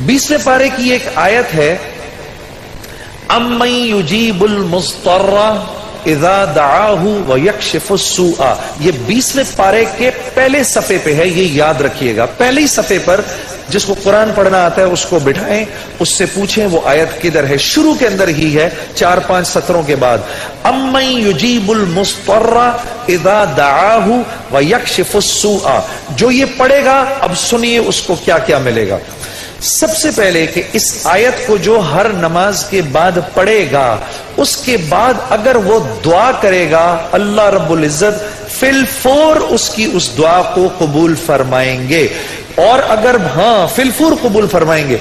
20वें पारे की एक आयत है, अम्मन युजीबुल मुस्तर्रा इज़ा दआहु व यक्शिफुस सूआ। ये 20वें पारे के पहले सफ़े पे है, ये याद रखिएगा। पहले ही सफ़े पर जिसको कुरान पढ़ना आता है उसको बिठाएं, उससे पूछें वो आयत किधर है। शुरू के अंदर ही है, 4-5 सत्रों के बाद। अम्मन युजीबुल मुस्तर्रा इज़ा दआहु व यक्शिफुस सूआ। जो ये पढ़ेगा, अब सुनिए उसको क्या क्या मिलेगा। सबसे पहले कि इस आयत को जो हर नमाज के बाद पढ़ेगा, उसके बाद अगर वो दुआ करेगा, अल्लाह रब्बुल इज्जत फिलफौर उसकी उस दुआ को कबूल फरमाएंगे। और अगर फिलफौर कबूल फरमाएंगे।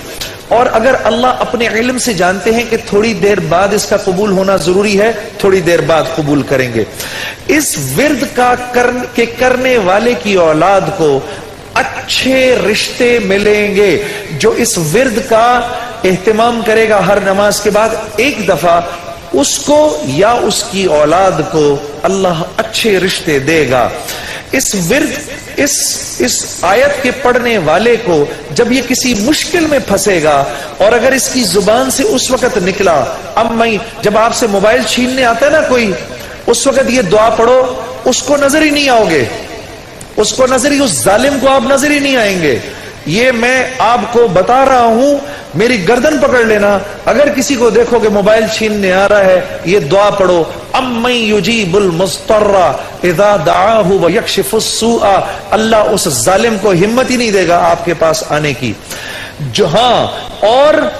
और अगर अल्लाह अपने इल्म से जानते हैं कि थोड़ी देर बाद इसका कबूल होना जरूरी है, थोड़ी देर बाद कबूल करेंगे। इस विर्द का करने वाले की औलाद को अच्छे रिश्ते मिलेंगे। जो इस विर्द का एहतमाम करेगा हर नमाज के बाद एक दफा, उसको या उसकी औलाद को अल्लाह अच्छे रिश्ते देगा। इस विर्द इस आयत के पढ़ने वाले को जब ये किसी मुश्किल में फंसेगा, और अगर इसकी जुबान से उस वक्त निकला, जब आपसे मोबाइल छीनने आता है ना कोई, उस वक्त ये दुआ पढ़ो, उसको नजर ही नहीं आओगे, उसको नजर ही, उस जालिम को आप नजर ही नहीं आएंगे। ये मैं आपको बता रहा हूं, मेरी गर्दन पकड़ लेना। अगर किसी को देखोगे मोबाइल छीनने आ रहा है, ये दुआ पढ़ो, अम्मन युजीबुल मुस्तर्रा इज़ा दआहु व यक्शिफुस सूआ। अल्लाह उस जालिम को हिम्मत ही नहीं देगा आपके पास आने की। और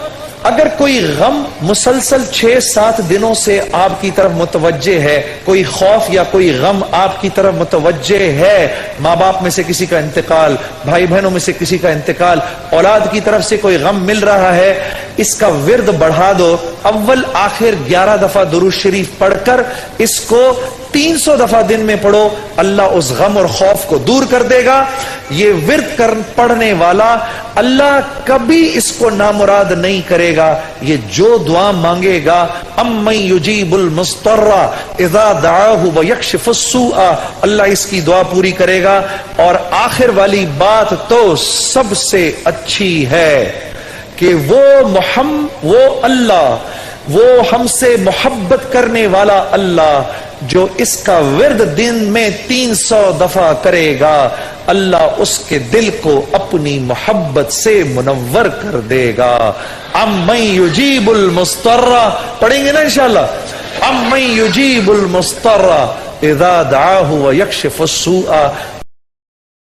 अगर कोई गम मुसलसल 6-7 दिनों से आपकी तरफ मुतवज्जे है, कोई खौफ या कोई गम आपकी तरफ मुतवज्जे है, माँ बाप में से किसी का इंतकाल, भाई बहनों में से किसी का इंतकाल, औलाद की तरफ से कोई गम मिल रहा है, इसका विर्द बढ़ा दो। अव्वल आखिर 11 दफा दुरूद शरीफ पढ़कर इसको 300 दफा दिन में पढ़ो, अल्लाह उस गम और खौफ को दूर कर देगा। ये विर्द पढ़ने वाला अल्लाह कभी इसको नामुराद नहीं करेगा। ये जो दुआ मांगेगा, अम्मन युजीबुल मुस्तर्रा इज़ा दआहु व यक्शिफुस सूआ, अल्लाह इसकी दुआ पूरी करेगा। और आखिर वाली बात तो सबसे अच्छी है कि वो अल्लाह, वो हमसे मोहब्बत करने वाला अल्लाह, जो इसका विर्द दिन में 300 दफा करेगा, अल्लाह उसके दिल को अपनी मोहब्बत से मुनव्वर कर देगा। अम्मन युजीबुल मुस्तर्रा, पढ़ेंगे ना इंशाअल्लाह। अम्मन युजीबुल मुस्तर्रा इज़ा दआहु व यक्शिफुस सूआ,